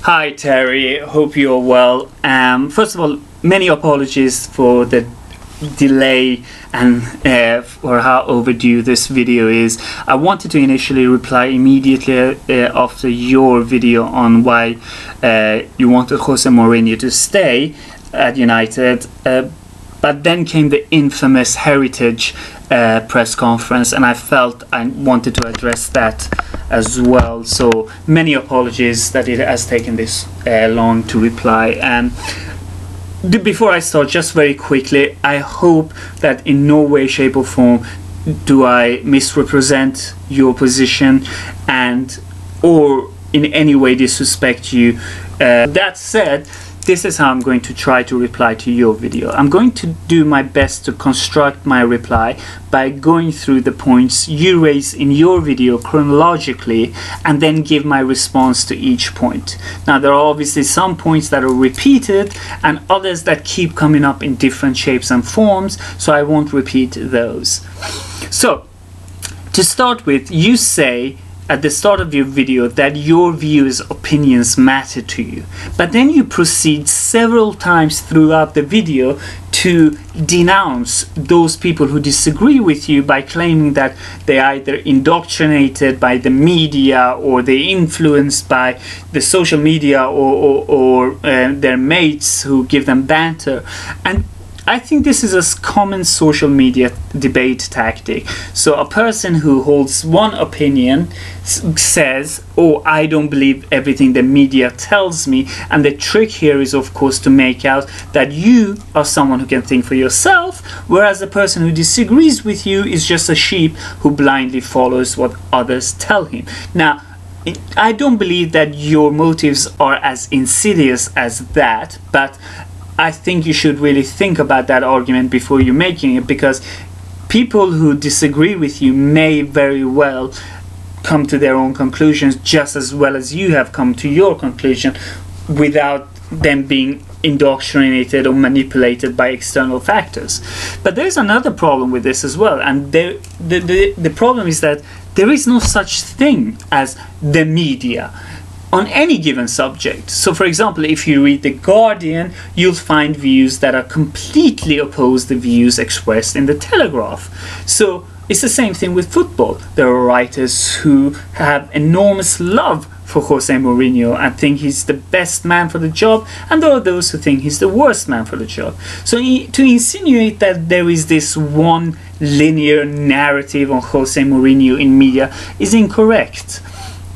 Hi Terry, hope you're well. First of all, many apologies for the delay and for how overdue this video is. I wanted to initially reply immediately after your video on why you wanted Jose Mourinho to stay at United, but then came the infamous Heritage press conference, and I felt I wanted to address that as well. So many apologies that it has taken this long to reply. Before I start, just very quickly, I hope that in no way, shape or form do I misrepresent your position and or in any way disrespect you. That said, this is how I'm going to try to reply to your video. I'm going to do my best to construct my reply by going through the points you raise in your video chronologically and then give my response to each point. Now, there are obviously some points that are repeated and others that keep coming up in different shapes and forms, so I won't repeat those. So, to start with, you say at the start of your video that your views, opinions matter to you, but then you proceed several times throughout the video to denounce those people who disagree with you by claiming that they are either indoctrinated by the media or they influenced by the social media or their mates who give them banter. And I think this is a common social media debate tactic. So a person who holds one opinion says, "Oh, I don't believe everything the media tells me," and the trick here is, of course, to make out that you are someone who can think for yourself, whereas the person who disagrees with you is just a sheep who blindly follows what others tell him. Now, I don't believe that your motives are as insidious as that, but I think you should really think about that argument before you're making it, because people who disagree with you may very well come to their own conclusions just as well as you have come to your conclusion without them being indoctrinated or manipulated by external factors. But there's another problem with this as well, and the problem is that there is no such thing as the media on any given subject. So for example, if you read The Guardian, you'll find views that are completely opposed to the views expressed in The Telegraph. So it's the same thing with football. There are writers who have enormous love for Jose Mourinho and think he's the best man for the job, and there are those who think he's the worst man for the job. So to insinuate that there is this one linear narrative on Jose Mourinho in media is incorrect.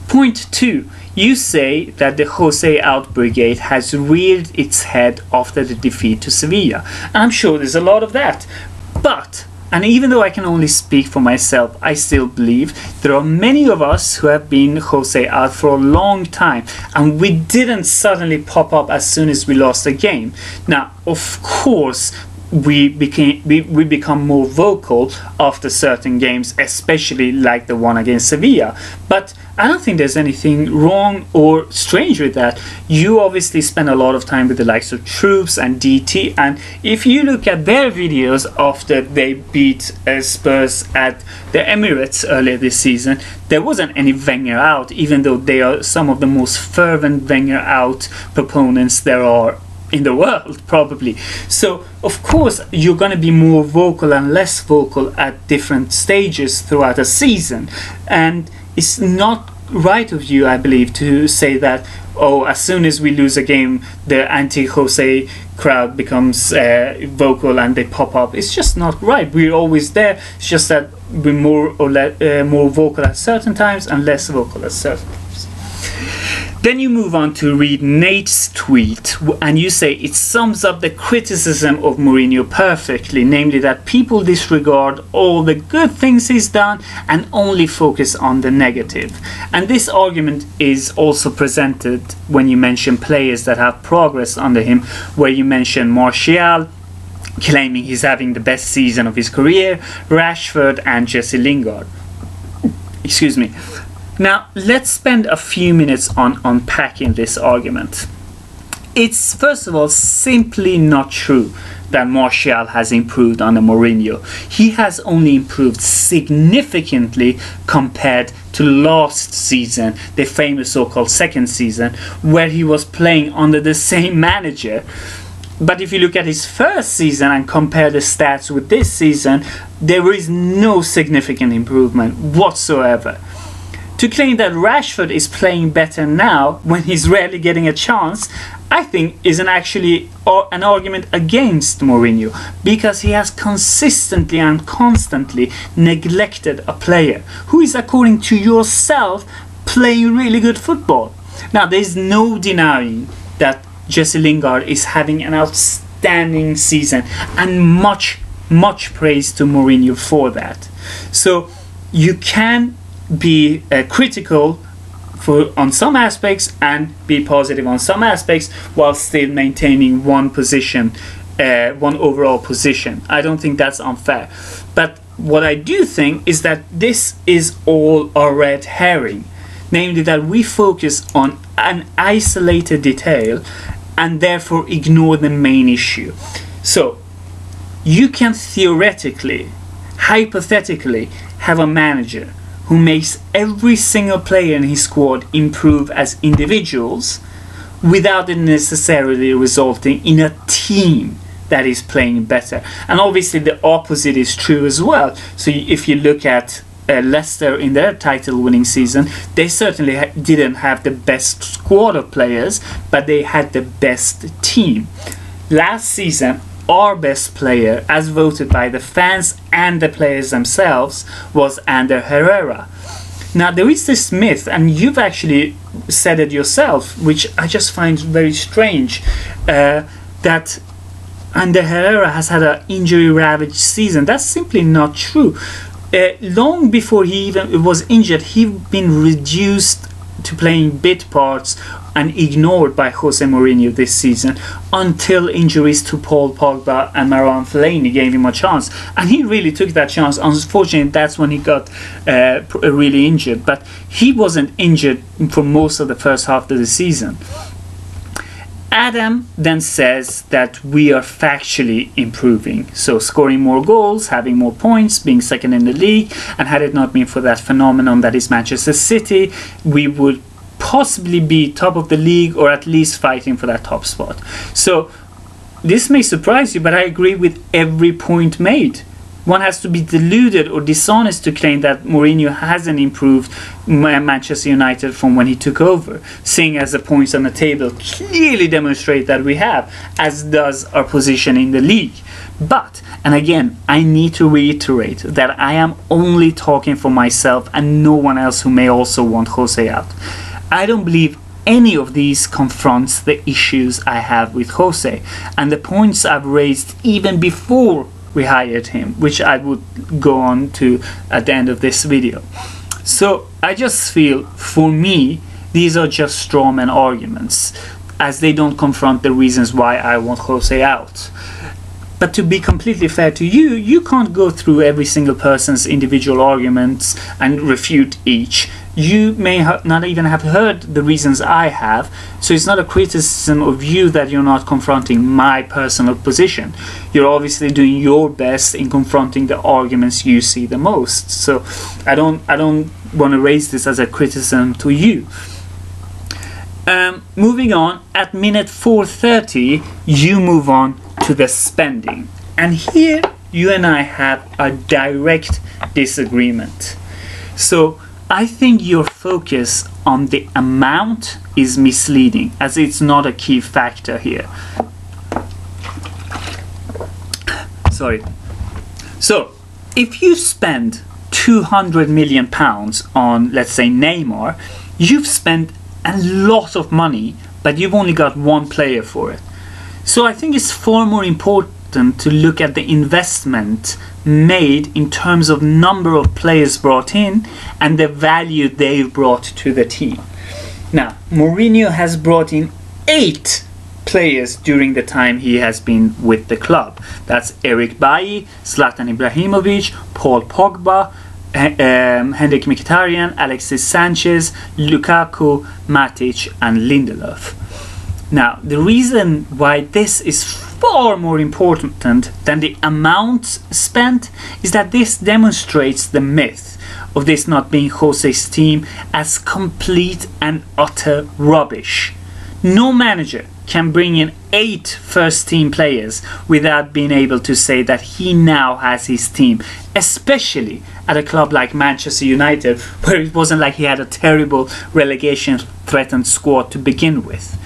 Point 2. You say that the Jose out brigade has reared its head after the defeat to Sevilla. And I'm sure there's a lot of that. But, and even though I can only speak for myself, I still believe there are many of us who have been Jose out for a long time, and we didn't suddenly pop up as soon as we lost a game. Now, of course, we become more vocal after certain games, especially like the one against Sevilla. But I don't think there's anything wrong or strange with that. You obviously spend a lot of time with the likes of Troops and DT, and if you look at their videos after they beat Spurs at the Emirates earlier this season, there wasn't any Wenger out, even though they are some of the most fervent Wenger out proponents there are in the world, probably. So of course you're going to be more vocal and less vocal at different stages throughout a season, and it's not right of you, I believe, to say that, oh, as soon as we lose a game the anti-Jose crowd becomes vocal and they pop up. It's just not right. We're always there. It's just that we're more vocal at certain times and less vocal at certain times. Then you move on to read Nate's tweet, and you say it sums up the criticism of Mourinho perfectly, namely that people disregard all the good things he's done and only focus on the negative. And this argument is also presented when you mention players that have progressed under him, where you mention Martial, claiming he's having the best season of his career, Rashford and Jesse Lingard. Excuse me. Now, let's spend a few minutes on unpacking this argument. It's first of all simply not true that Martial has improved under Mourinho. He has only improved significantly compared to last season, the famous so-called second season, where he was playing under the same manager. But if you look at his first season and compare the stats with this season, there is no significant improvement whatsoever. To claim that Rashford is playing better now when he's rarely getting a chance, I think is actually an argument against Mourinho, because he has consistently and constantly neglected a player who is, according to yourself, playing really good football. Now, there's no denying that Jesse Lingard is having an outstanding season, and much praise to Mourinho for that. So you can be critical on some aspects and be positive on some aspects while still maintaining one position, one overall position. I don't think that's unfair. But what I do think is that this is all a red herring, namely that we focus on an isolated detail and therefore ignore the main issue. So you can theoretically, hypothetically, have a manager who makes every single player in his squad improve as individuals without it necessarily resulting in a team that is playing better. And obviously the opposite is true as well. So if you look at Leicester in their title-winning season, they certainly didn't have the best squad of players, but they had the best team. Last season, our best player, as voted by the fans and the players themselves, was Ander Herrera. Now, there is this myth, and you've actually said it yourself, which I just find very strange, that Ander Herrera has had an injury-ravaged season. That's simply not true. Long before he even was injured, he'd been reduced to playing bit parts and ignored by Jose Mourinho this season, until injuries to Paul Pogba and Marouane Fellaini gave him a chance, and he really took that chance. Unfortunately, that's when he got really injured, but he wasn't injured for most of the first half of the season. Adam then says that we are factually improving, so scoring more goals, having more points, being second in the league, and had it not been for that phenomenon that is Manchester City, we would possibly be top of the league, or at least fighting for that top spot. So this may surprise you, but I agree with every point made. One has to be deluded or dishonest to claim that Mourinho hasn't improved Manchester United from when he took over, seeing as the points on the table clearly demonstrate that we have, as does our position in the league. But, and again, I need to reiterate that I am only talking for myself and no one else who may also want Jose out. I don't believe any of these confronts the issues I have with Jose and the points I've raised even before we hired him, which I would go on to at the end of this video. So I just feel, for me, these are just strawman arguments, as they don't confront the reasons why I want Jose out. But to be completely fair to you, you can't go through every single person's individual arguments and refute each. You may not even have heard the reasons I have, so it's not a criticism of you that you're not confronting my personal position. You're obviously doing your best in confronting the arguments you see the most. So I don't want to raise this as a criticism to you. Moving on, at minute 4:30, you move on to the spending. And here you and I have a direct disagreement. So I think your focus on the amount is misleading, as it's not a key factor here. Sorry. So, if you spend £200 million on, let's say, Neymar, you've spent a lot of money, but you've only got one player for it. So I think it's far more important to look at the investment made in terms of number of players brought in and the value they've brought to the team. Now, Mourinho has brought in 8 players during the time he has been with the club. That's Eric Bailly, Zlatan Ibrahimovic, Paul Pogba, Henrik Mkhitaryan, Alexis Sanchez, Lukaku, Matic and Lindelof. Now, the reason why this is far more important than the amount spent is that this demonstrates the myth of this not being Jose's team as complete and utter rubbish. No manager can bring in 8 first-team players without being able to say that he now has his team, especially at a club like Manchester United, where it wasn't like he had a terrible relegation-threatened squad to begin with.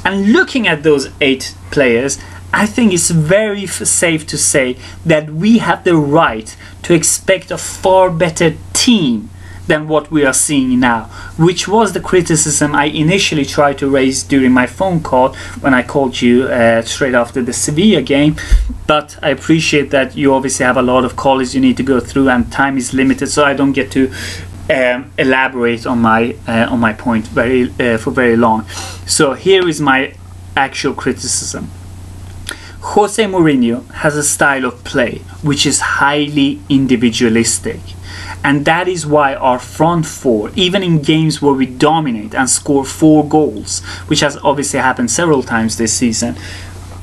And looking at those 8 players, I think it's very safe to say that we have the right to expect a far better team than what we are seeing now, which was the criticism I initially tried to raise during my phone call when I called you straight after the Sevilla game. But I appreciate that you obviously have a lot of calls you need to go through and time is limited, so I don't get to elaborate on my point for very long. So here is my actual criticism. Jose Mourinho has a style of play which is highly individualistic, and that is why our front four, even in games where we dominate and score 4 goals, which has obviously happened several times this season,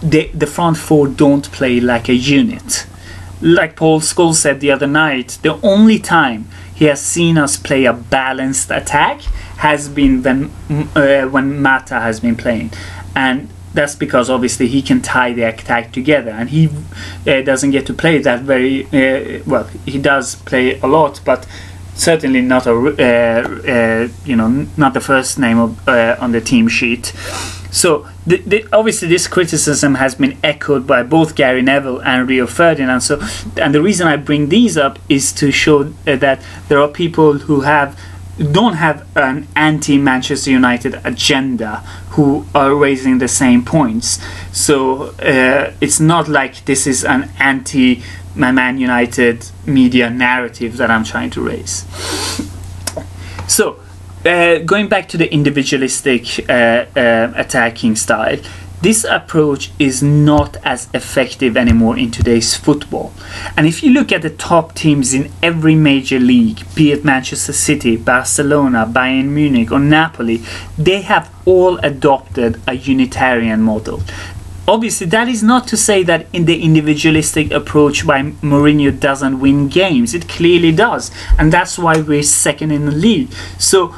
the front four don't play like a unit. Like Paul Scholes said the other night, the only time he has seen us play a balanced attack has been when Mata has been playing, and that's because obviously he can tie the attack together, and he doesn't get to play that very well. He does play a lot, but certainly not not the first name on the team sheet. So obviously this criticism has been echoed by both Gary Neville and Rio Ferdinand. So, and the reason I bring these up is to show that there are people who don't have an anti-Manchester United agenda who are raising the same points. So it's not like this is an anti-Man United media narrative that I'm trying to raise. So going back to the individualistic attacking style, this approach is not as effective anymore in today's football. And if you look at the top teams in every major league, be it Manchester City, Barcelona, Bayern Munich or Napoli, they have all adopted a Unitarian model. Obviously, that is not to say that in the individualistic approach by Mourinho doesn't win games. It clearly does. And that's why we're second in the league. So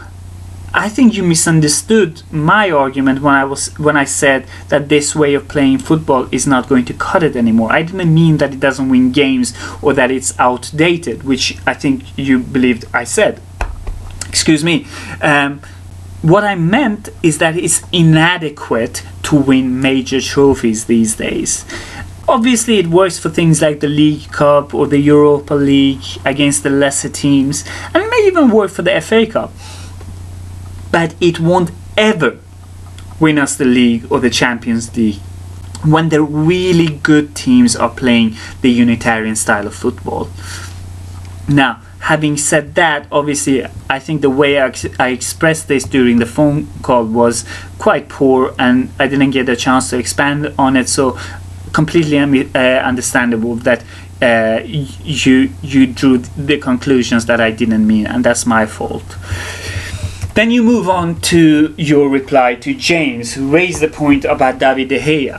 I think you misunderstood my argument when I said that this way of playing football is not going to cut it anymore. I didn't mean that it doesn't win games or that it's outdated, which I think you believed I said. Excuse me. What I meant is that it's inadequate to win major trophies these days. Obviously, it works for things like the League Cup or the Europa League against the lesser teams, and it may even work for the FA Cup. But it won't ever win us the league or the Champions League when the really good teams are playing the Unitarian style of football. Now, having said that, obviously, I think the way I expressed this during the phone call was quite poor, and I didn't get a chance to expand on it. So, completely understandable that you drew the conclusions that I didn't mean, and that's my fault. Then you move on to your reply to James, who raised the point about David De Gea.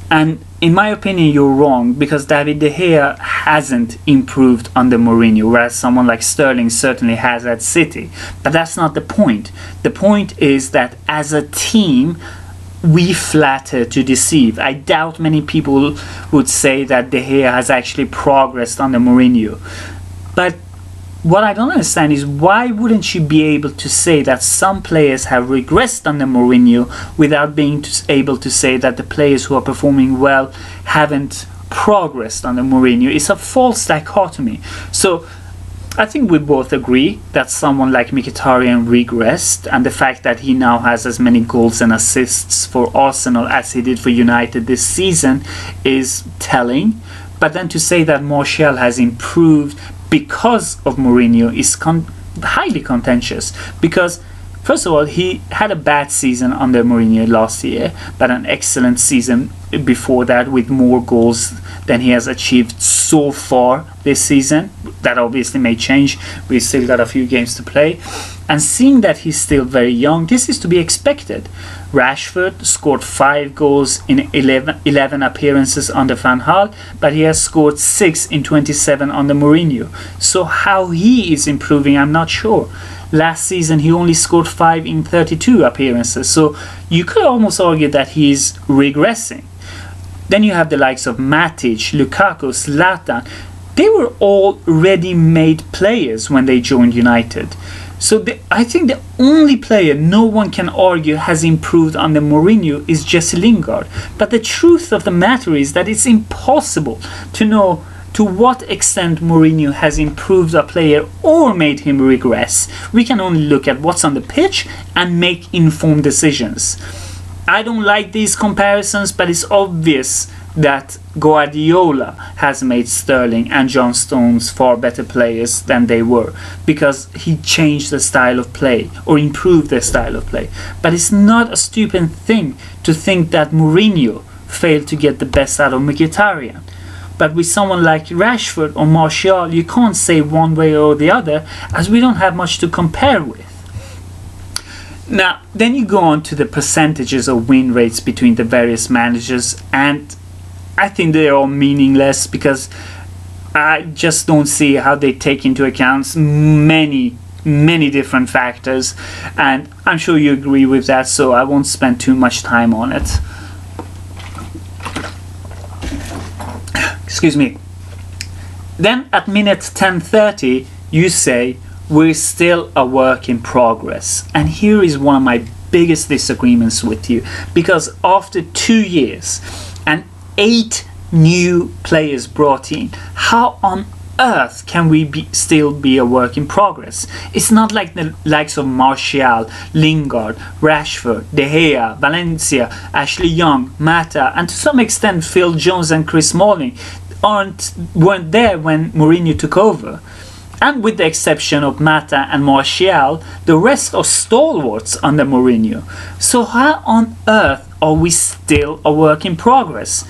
And in my opinion, you're wrong, because David De Gea hasn't improved under Mourinho, whereas someone like Sterling certainly has at City. But that's not the point. The point is that as a team, we flatter to deceive. I doubt many people would say that De Gea has actually progressed under Mourinho. But what I don't understand is, why wouldn't you be able to say that some players have regressed under Mourinho without being able to say that the players who are performing well haven't progressed under Mourinho? It's a false dichotomy. So I think we both agree that someone like Mkhitaryan regressed, and the fact that he now has as many goals and assists for Arsenal as he did for United this season is telling. But then to say that Martial has improved because of Mourinho is highly contentious, because first of all, he had a bad season under Mourinho last year, but an excellent season before that with more goals than he has achieved so far this season. That obviously may change. We still got a few games to play. And seeing that he's still very young, this is to be expected. Rashford scored 5 goals in 11 appearances under Van Gaal, but he has scored 6 in 27 under Mourinho. So how he is improving, I'm not sure. Last season he only scored 5 in 32 appearances, so you could almost argue that he's regressing. Then you have the likes of Matic, Lukaku, Zlatan. They were all ready-made players when they joined United. So I think the only player no one can argue has improved under Mourinho is Jesse Lingard. But the truth of the matter is that it's impossible to know to what extent Mourinho has improved a player or made him regress. We can only look at what's on the pitch and make informed decisions. I don't like these comparisons, but it's obvious that Guardiola has made Sterling and John Stones far better players than they were, because he changed the style of play or improved their style of play. But it's not a stupid thing to think that Mourinho failed to get the best out of Mkhitaryan. But with someone like Rashford or Martial, you can't say one way or the other, as we don't have much to compare with. Now, then you go on to the percentages of win rates between the various managers, and I think they're all meaningless, because I just don't see how they take into account many different factors, and I'm sure you agree with that, so I won't spend too much time on it. Excuse me. Then at minute 10:30 you say we're still a work in progress, and here is one of my biggest disagreements with you, because after 2 years and 8 new players brought in, how on earth can we still be a work in progress? It's not like the likes of Martial, Lingard, Rashford, De Gea, Valencia, Ashley Young, Mata, and to some extent Phil Jones and Chris Smalling weren't there when Mourinho took over. And with the exception of Mata and Martial, the rest are stalwarts under Mourinho. So how on earth are we still a work in progress?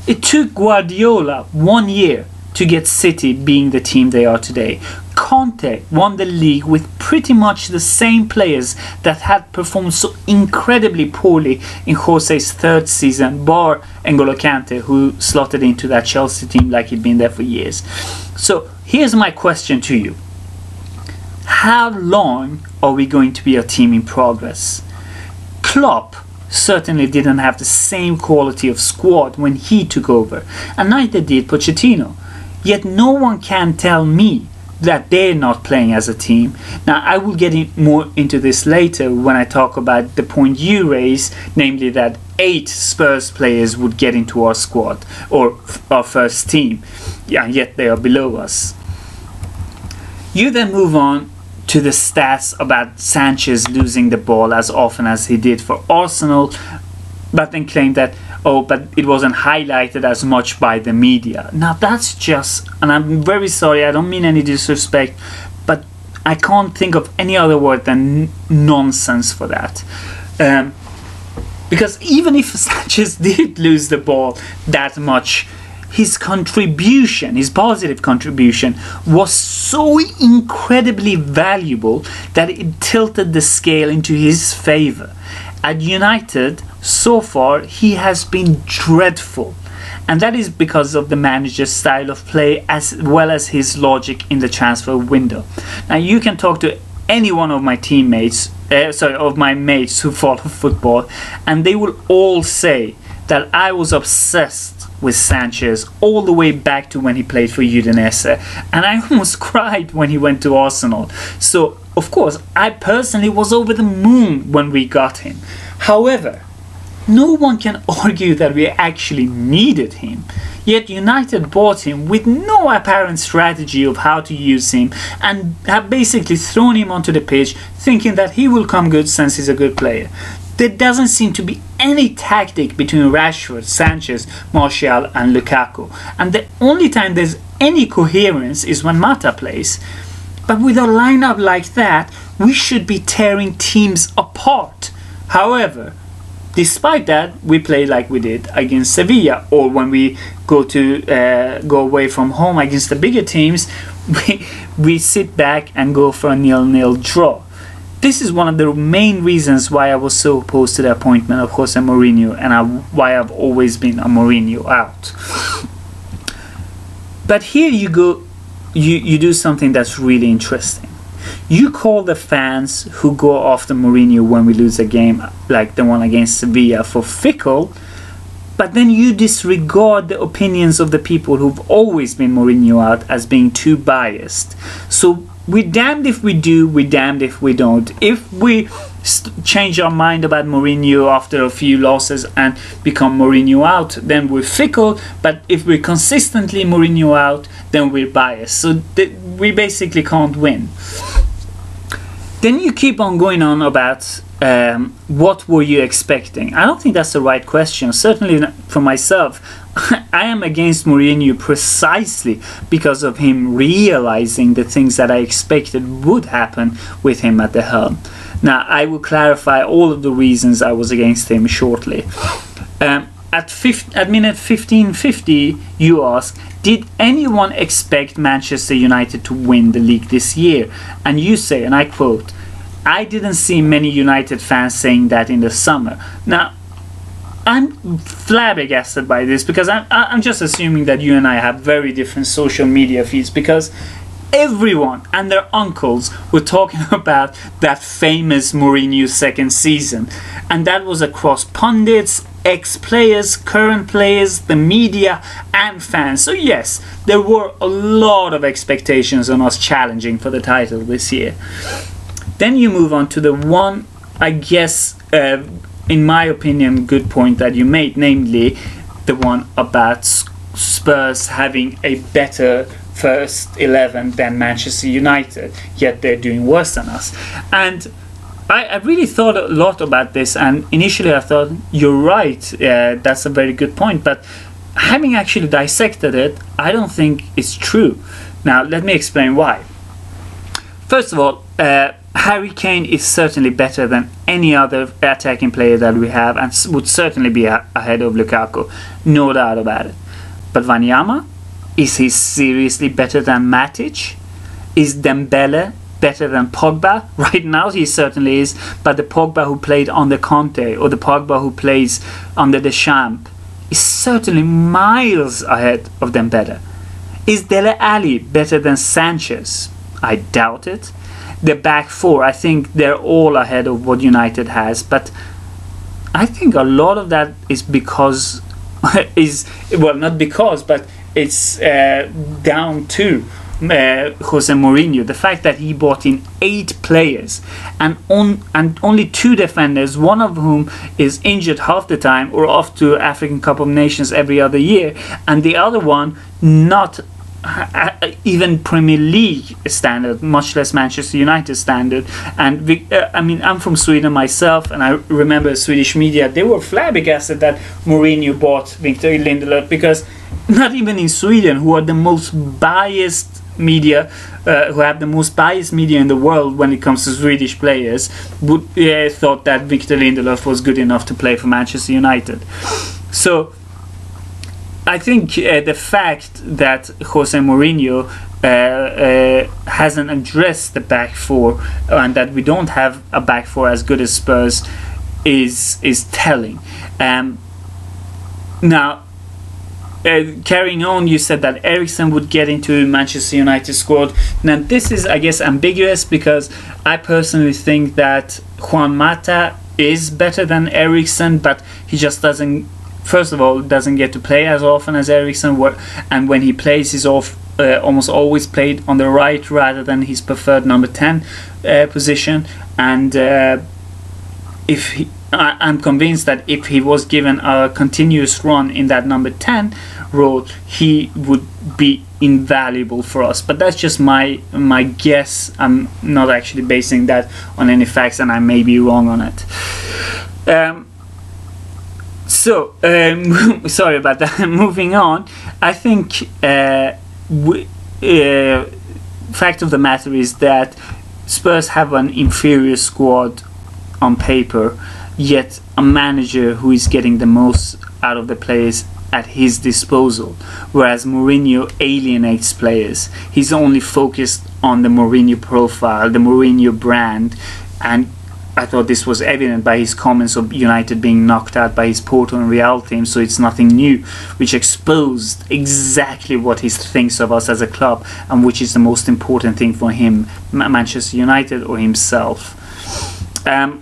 It took Guardiola 1 year to get City being the team they are today. Conte won the league with pretty much the same players that had performed so incredibly poorly in Jose's 3rd season, bar N'Golo Kante, who slotted into that Chelsea team like he'd been there for years. So here's my question to you. How long are we going to be a team in progress? Klopp certainly didn't have the same quality of squad when he took over, and neither did Pochettino. Yet no one can tell me that they're not playing as a team. Now, I will get more into this later when I talk about the point you raise, namely that 8 Spurs players would get into our squad or our first team, yeah, yet they are below us. You then move on to the stats about Sanchez losing the ball as often as he did for Arsenal, but then claim that, oh, but it wasn't highlighted as much by the media. Now that's just, and I'm very sorry, I don't mean any disrespect, but I can't think of any other word than nonsense for that. Because even if Sanchez did lose the ball that much, his contribution, his positive contribution, was so incredibly valuable that it tilted the scale into his favor. At United, so far, he has been dreadful. And that is because of the manager's style of play as well as his logic in the transfer window. Now, you can talk to any one of my teammates, of my mates who follow football, and they will all say that I was obsessed with Sanchez all the way back to when he played for Udinese, and I almost cried when he went to Arsenal. So, of course, I personally was over the moon when we got him. However, no one can argue that we actually needed him. Yet United bought him with no apparent strategy of how to use him, and have basically thrown him onto the pitch thinking that he will come good since he's a good player. There doesn't seem to be any tactic between Rashford, Sanchez, Martial and Lukaku, and the only time there's any coherence is when Mata plays. But with a lineup like that, we should be tearing teams apart. However, despite that, we play like we did against Sevilla, or when we go away from home against the bigger teams, we sit back and go for a 0-0 draw. This is one of the main reasons why I was so opposed to the appointment of Jose Mourinho, and why I've always been a Mourinho out. But here you go, you do something that's really interesting. You call the fans who go after Mourinho when we lose a game like the one against Sevilla for fickle, but then you disregard the opinions of the people who've always been Mourinho out as being too biased. So we're damned if we do, we're damned if we don't. If we change our mind about Mourinho after a few losses and become Mourinho out, then we're fickle. But if we're consistently Mourinho out, then we're biased. So we basically can't win. Then you keep on going on about what were you expecting? I don't think that's the right question. Certainly for myself, I am against Mourinho precisely because of him realizing the things that I expected would happen with him at the helm. Now, I will clarify all of the reasons I was against him shortly. At minute 1550, you ask, did anyone expect Manchester United to win the league this year? And you say, and I quote, I didn't see many United fans saying that in the summer. Now, I'm flabbergasted by this, because I'm just assuming that you and I have very different social media feeds, because everyone and their uncles were talking about that famous Mourinho second season, and that was across pundits, ex-players, current players, the media and fans. So yes, there were a lot of expectations on us challenging for the title this year. Then you move on to the one, I guess, in my opinion, good point that you made, namely the one about Spurs having a better first 11 than Manchester United, yet they're doing worse than us. And I really thought a lot about this, and initially I thought, you're right, that's a very good point, but having actually dissected it, I don't think it's true. Now, let me explain why. First of all, Harry Kane is certainly better than any other attacking player that we have, and would certainly be ahead of Lukaku, no doubt about it. But Wanyama, is he seriously better than Matic? Is Dembele better than Pogba? Right now he certainly is, but the Pogba who played under Conte, or the Pogba who plays under Deschamps, is certainly miles ahead of Dembele. Is Dele Alli better than Sanchez? I doubt it. The back four, I think they're all ahead of what United has, but I think a lot of that is because not because, but it's down to Jose Mourinho. The fact that he brought in 8 players and only 2 defenders, one of whom is injured half the time or off to African Cup of Nations every other year, and the other one not even Premier League standard, much less Manchester United standard. And I mean, I'm from Sweden myself, and I remember Swedish media, they were flabbergasted that Mourinho bought Victor Lindelof, because not even in Sweden, who are the most biased media, who have the most biased media in the world when it comes to Swedish players, would thought that Victor Lindelof was good enough to play for Manchester United. So I think the fact that Jose Mourinho hasn't addressed the back four, and that we don't have a back four as good as Spurs, is telling. Now, carrying on, you said that Eriksen would get into Manchester United squad. Now, this is, I guess, ambiguous, because I personally think that Juan Mata is better than Eriksen, but he just doesn't. First of all, doesn't get to play as often as Eriksen, and when he plays, he's almost always played on the right rather than his preferred number 10 position. And I'm convinced that if he was given a continuous run in that number 10 role, he would be invaluable for us. But that's just my guess. I'm not actually basing that on any facts, and I may be wrong on it. Sorry about that. Moving on, I think fact of the matter is that Spurs have an inferior squad on paper, yet a manager who is getting the most out of the players at his disposal, whereas Mourinho alienates players. He's only focused on the Mourinho profile, the Mourinho brand, and I thought this was evident by his comments of United being knocked out by his Porto and Real team, so it's nothing new, which exposed exactly what he thinks of us as a club and which is the most important thing for him, Manchester United or himself. And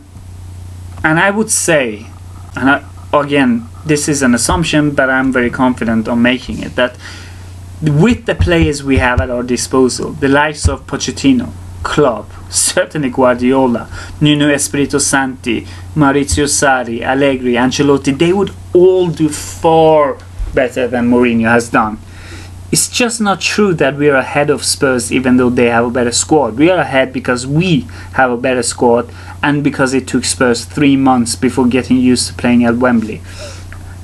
I would say, again, this is an assumption, but I'm very confident on making it, that with the players we have at our disposal, the likes of Pochettino, Klopp, certainly Guardiola, Nuno Espirito Santi, Maurizio Sarri, Allegri, Ancelotti, they would all do far better than Mourinho has done. It's just not true that we are ahead of Spurs even though they have a better squad. We are ahead because we have a better squad and because it took Spurs 3 months before getting used to playing at Wembley.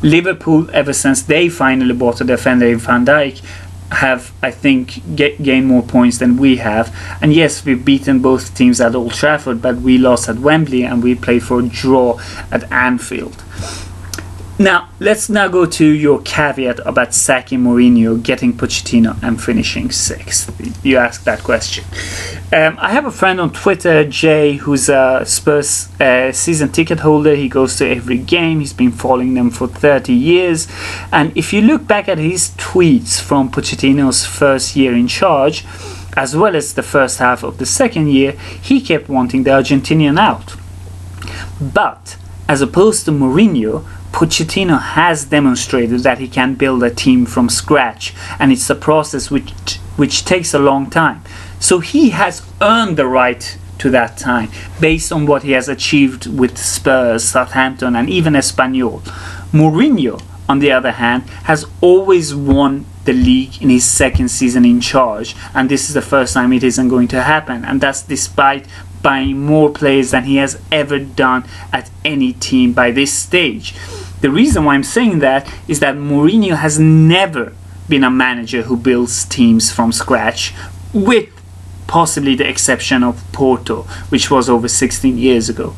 Liverpool, ever since they finally bought a defender in Van Dijk, have, I think, gained more points than we have. And yes, we've beaten both teams at Old Trafford, but we lost at Wembley and we played for a draw at Anfield. Now, let's now go to your caveat about sacking Mourinho, getting Pochettino and finishing 6th. You asked that question. I have a friend on Twitter, Jay, who's a Spurs season ticket holder. He goes to every game. He's been following them for 30 years. And if you look back at his tweets from Pochettino's first year in charge, as well as the first half of the second year, he kept wanting the Argentinian out. But, as opposed to Mourinho, Pochettino has demonstrated that he can build a team from scratch, and it's a process which takes a long time. So he has earned the right to that time based on what he has achieved with Spurs, Southampton and even Espanyol. Mourinho, on the other hand, has always won the league in his second season in charge, and this is the first time it isn't going to happen, and that's despite buying more players than he has ever done at any team by this stage. The reason why I'm saying that is that Mourinho has never been a manager who builds teams from scratch, with possibly the exception of Porto, which was over 16 years ago.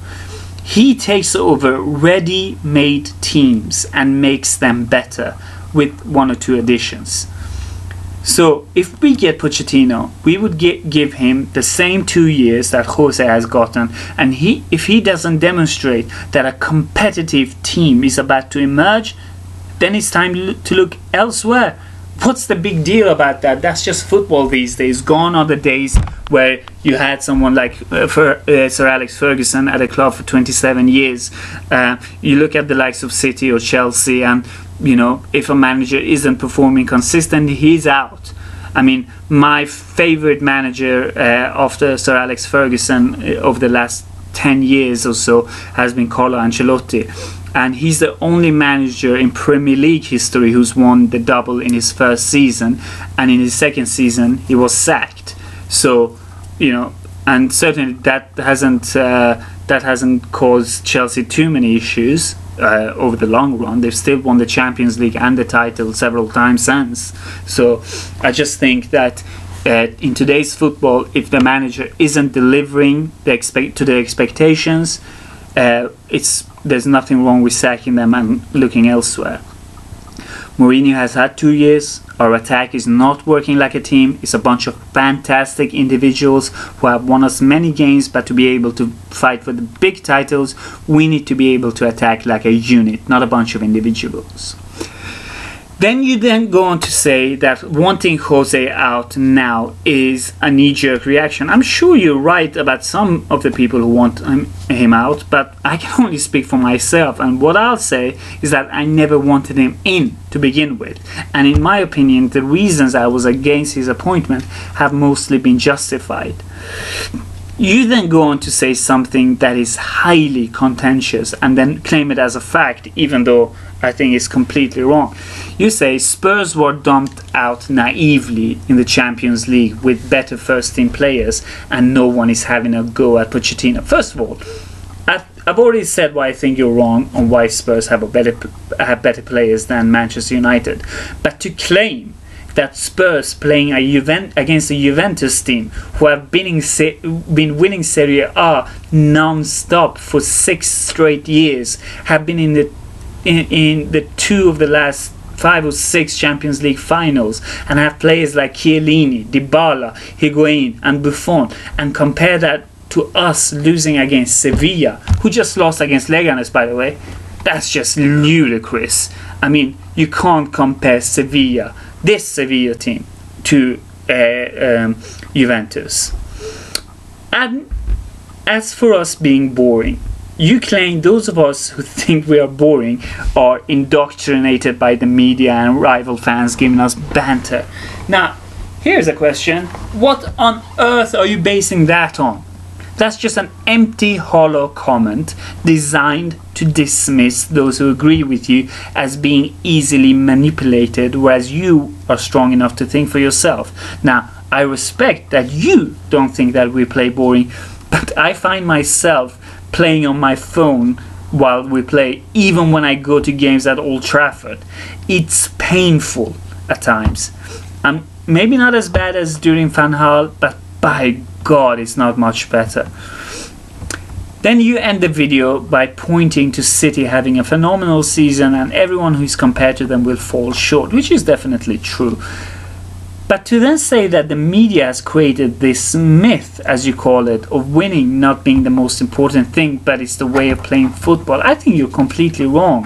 He takes over ready-made teams and makes them better with 1 or 2 additions. So if we get Pochettino, we would give him the same 2 years that Jose has gotten, and if he doesn't demonstrate that a competitive team is about to emerge, then it's time to look elsewhere. What's the big deal about that? That's just football these days. Gone are the days where you had someone like Sir Alex Ferguson at a club for 27 years. You look at the likes of City or Chelsea, and you know, if a manager isn't performing consistently, he's out. I mean, my favorite manager after Sir Alex Ferguson over the last 10 years or so has been Carlo Ancelotti. And he's the only manager in Premier League history who's won the double in his first season. And in his second season, he was sacked. So, you know, and certainly that hasn't caused Chelsea too many issues. Over the long run, they've still won the Champions League and the title several times since. So I just think that in today's football, if the manager isn't delivering to the expectations, there's nothing wrong with sacking them and looking elsewhere. Mourinho has had 2 years. Our attack is not working like a team. It's a bunch of fantastic individuals who have won us many games, but to be able to fight for the big titles, we need to be able to attack like a unit, not a bunch of individuals. Then you go on to say that wanting Jose out now is a knee-jerk reaction. I'm sure you're right about some of the people who want him out, but I can only speak for myself, and what I'll say is that I never wanted him in to begin with, and in my opinion the reasons I was against his appointment have mostly been justified. You then go on to say something that is highly contentious and then claim it as a fact, even though I think it's completely wrong. You say Spurs were dumped out naively in the Champions League with better first team players and no one is having a go at Pochettino. First of all, I've already said why I think you're wrong on why Spurs have better players than Manchester United. But to claim that Spurs playing against a Juventus team who have been winning Serie A non-stop for 6 straight years, have been in the 2 of the last 5 or 6 Champions League finals, and have players like Chiellini, Dybala, Higuain and Buffon, and compare that to us losing against Sevilla, who just lost against Leganes, by the way. That's just ludicrous. I mean, you can't compare this Sevilla team, to Juventus. And as for us being boring, you claim those of us who think we are boring are indoctrinated by the media and rival fans giving us banter. Now, here's a question. What on earth are you basing that on? That's just an empty, hollow comment designed to dismiss those who agree with you as being easily manipulated, whereas you are strong enough to think for yourself. Now, I respect that you don't think that we play boring, but I find myself playing on my phone while we play, even when I go to games at Old Trafford. It's painful at times. Maybe not as bad as during Van Gaal, but by God, it's not much better. Then you end the video by pointing to City having a phenomenal season and everyone who's compared to them will fall short, which is definitely true. But to then say that the media has created this myth, as you call it, of winning not being the most important thing, but it's the way of playing football, I think you're completely wrong.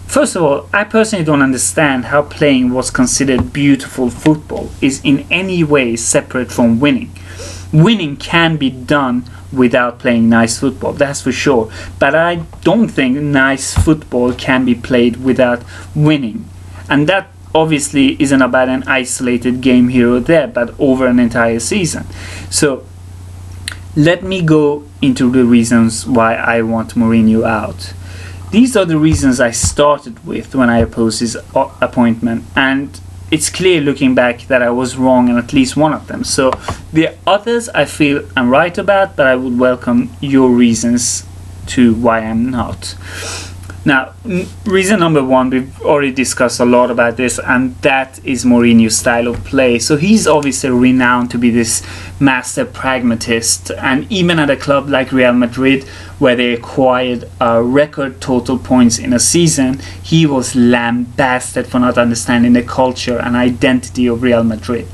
First of all, I personally don't understand how playing what's considered beautiful football is in any way separate from winning. Winning can be done without playing nice football, that's for sure. But I don't think nice football can be played without winning. And that obviously isn't about an isolated game here or there, but over an entire season. So let me go into the reasons why I want Mourinho out. These are the reasons I started with when I opposed his appointment, and it's clear looking back that I was wrong on at least one of them. So the others I feel I'm right about, but I would welcome your reasons to why I'm not. Now, reason number one, we've already discussed a lot about this, and that is Mourinho's style of play. So he's obviously renowned to be this master pragmatist, and even at a club like Real Madrid, where they acquired a record total points in a season, he was lambasted for not understanding the culture and identity of Real Madrid.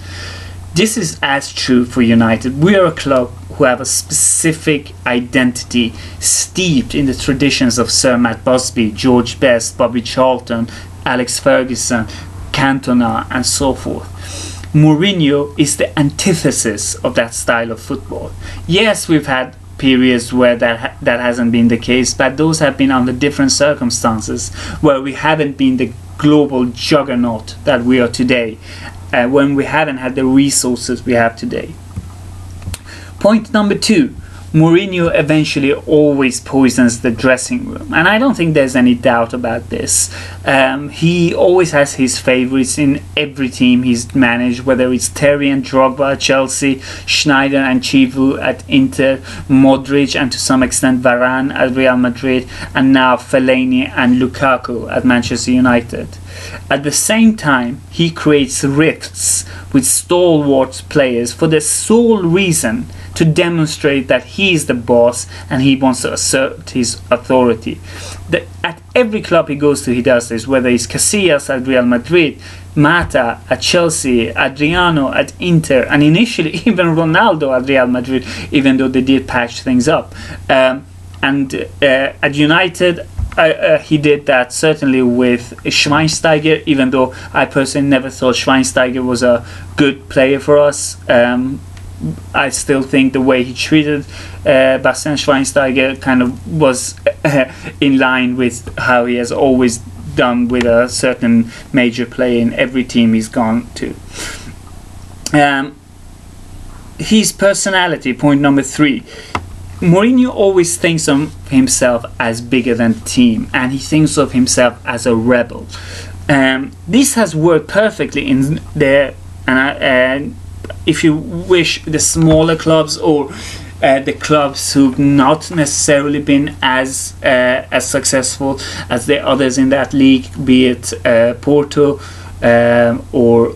This is as true for United. We are a club who have a specific identity steeped in the traditions of Sir Matt Busby, George Best, Bobby Charlton, Alex Ferguson, Cantona and so forth. Mourinho is the antithesis of that style of football. Yes, we've had periods where that hasn't been the case, but those have been under different circumstances, where we haven't been the global juggernaut that we are today, when we haven't had the resources we have today. Point number two, Mourinho eventually always poisons the dressing room, and I don't think there's any doubt about this. He always has his favorites in every team he's managed, whether it's Terry and Drogba at Chelsea, Schneider and Chivu at Inter, Modric and to some extent Varane at Real Madrid, and now Fellaini and Lukaku at Manchester United. At the same time, he creates rifts with stalwart players for the sole reason to demonstrate that he is the boss and he wants to assert his authority. At every club he goes to, he does this, whether it's Casillas at Real Madrid, Mata at Chelsea, Adriano at Inter, and initially even Ronaldo at Real Madrid, even though they did patch things up. At United, he did that certainly with Schweinsteiger, even though I personally never thought Schweinsteiger was a good player for us. I still think the way he treated Bastian Schweinsteiger kind of was in line with how he has always done with a certain major player in every team he's gone to. His personality, point number three. Mourinho always thinks of himself as bigger than the team, and he thinks of himself as a rebel. This has worked perfectly in there, and if you wish, the smaller clubs or the clubs who've not necessarily been as successful as the others in that league, be it Porto, or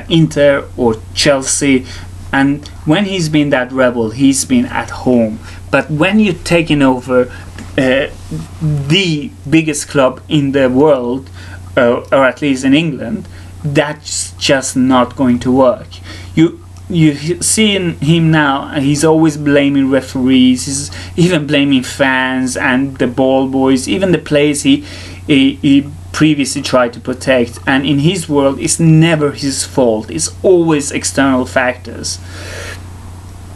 Inter or Chelsea. And when he's been that rebel, he's been at home. But when you're taking over the biggest club in the world, or at least in England, that's just not going to work. You see him now, he's always blaming referees, he's even blaming fans and the ball boys, even the players he previously tried to protect. And in his world, it's never his fault, it's always external factors.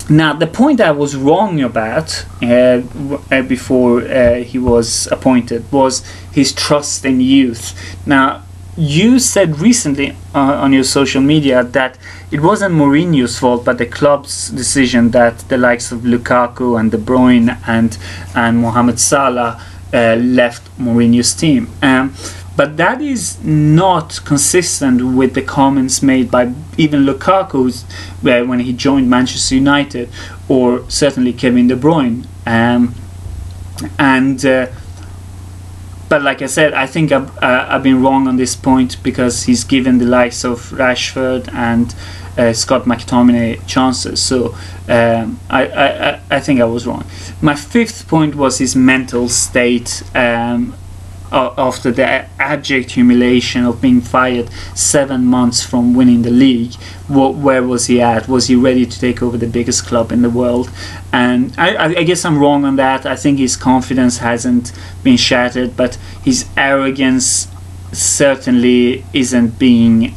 Now, the point I was wrong about before he was appointed was his trust in youth. Now, you said recently on your social media that it wasn't Mourinho's fault, but the club's decision that the likes of Lukaku and De Bruyne and Mohamed Salah left Mourinho's team. But that is not consistent with the comments made by even Lukaku when he joined Manchester United, or certainly Kevin De Bruyne. But like I said, I think I've been wrong on this point, because he's given the likes of Rashford and Scott McTominay chances. So I think I was wrong. My fifth point was his mental state after the abject humiliation of being fired 7 months from winning the league. Where was he at? Was he ready to take over the biggest club in the world? And I guess I'm wrong on that. I think his confidence hasn't been shattered, but his arrogance certainly isn't being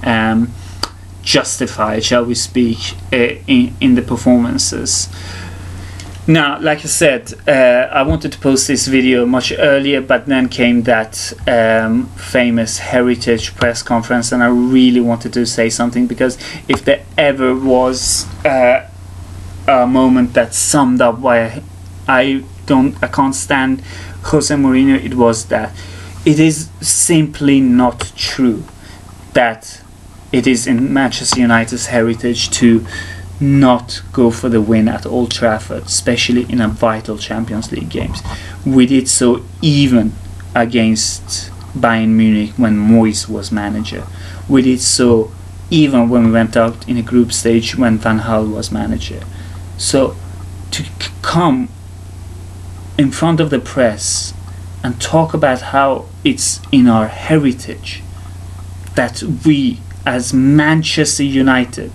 justified, shall we speak, in the performances. Now, like I said, I wanted to post this video much earlier, but then came that famous Heritage press conference, and I really wanted to say something, because if there ever was a moment that summed up why I can't stand Jose Mourinho, it was that. It is simply not true that it is in Manchester United's heritage to not go for the win at Old Trafford, especially in a vital Champions League games. We did so even against Bayern Munich when Moyes was manager. We did so even when we went out in a group stage when Van Gaal was manager. So to come in front of the press and talk about how it's in our heritage that we as Manchester United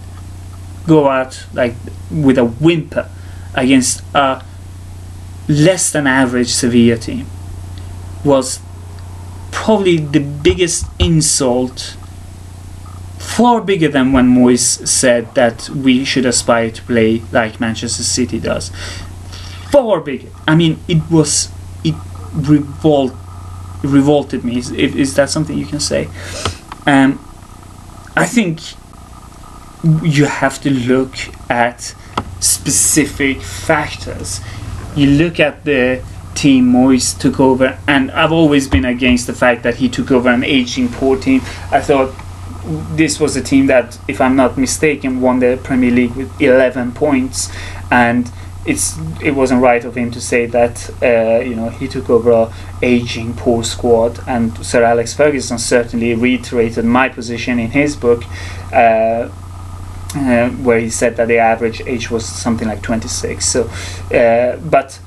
go out like with a whimper against a less than average Sevilla team was probably the biggest insult, far bigger than when Moyes said that we should aspire to play like Manchester City does. Far bigger. I mean, it revolted me. Is that something you can say? I think you have to look at specific factors. You look at the team Moyes took over, and I've always been against the fact that he took over an aging poor team. I thought this was a team that, if I'm not mistaken, won the Premier League with 11 points, and it wasn't right of him to say that he took over a aging poor squad. And Sir Alex Ferguson certainly reiterated my position in his book, where he said that the average age was something like 26. So, but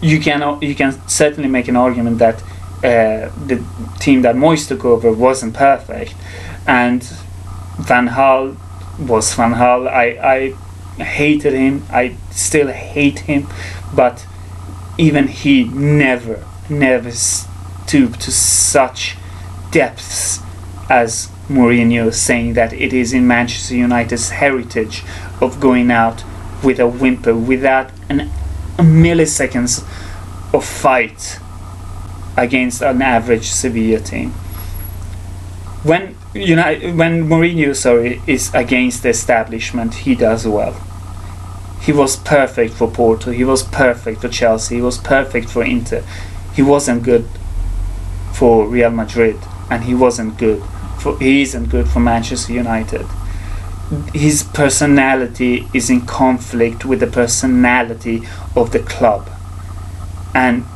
you can certainly make an argument that the team that Moyes took over wasn't perfect, and Van Gaal was Van Gaal. I hated him. I still hate him, but even he never stooped to such depths as Mourinho, saying that it is in Manchester United's heritage of going out with a whimper, without a milliseconds of fight against an average Sevilla team. When Mourinho is against the establishment, he does well. He was perfect for Porto, he was perfect for Chelsea, he was perfect for Inter. He wasn't good for Real Madrid, and he isn't good for Manchester United. His personality is in conflict with the personality of the club, and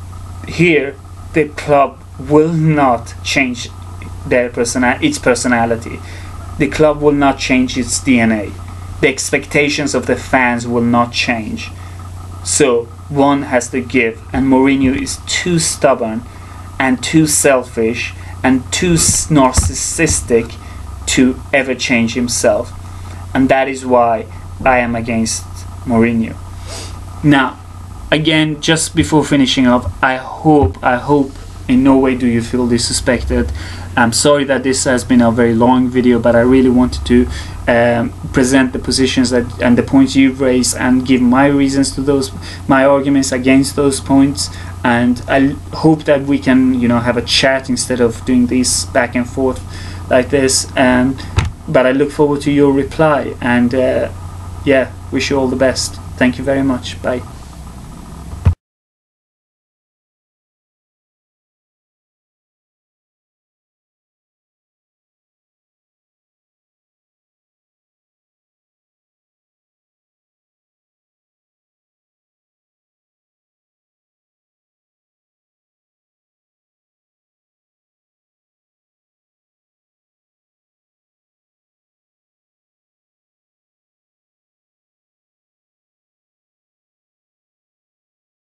here the club will not change its personality. The club will not change its DNA. The expectations of the fans will not change. So one has to give, and Mourinho is too stubborn and too selfish and too narcissistic to ever change himself, and that is why I am against Mourinho. Now, again, just before finishing up, I hope in no way do you feel disrespected. I'm sorry that this has been a very long video, but I really wanted to present the positions and the points you've raised and give my reasons to those, my arguments against those points. And I hope that we can, have a chat instead of doing this back and forth like this. But I look forward to your reply, and yeah, wish you all the best. Thank you very much. Bye.